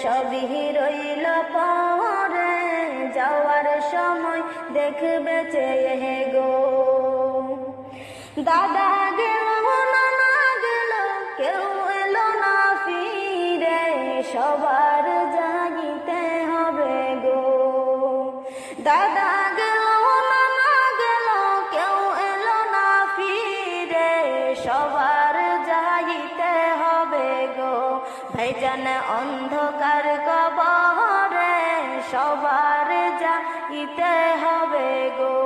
সবই রইল পরে, যাওয়ার সময় দেখবে চেয়ে গো। দাদা গেল নানা গেল, কেউ এলো না ফিরে, সবার জাগিতে হবে গো। দাদা গেল নানা গেল, কেউ এলো না ফিরে, সবার যাইতে হবে গো। ভাইজান অন্ধকার কবরে, সবার যাইতে হবে গো।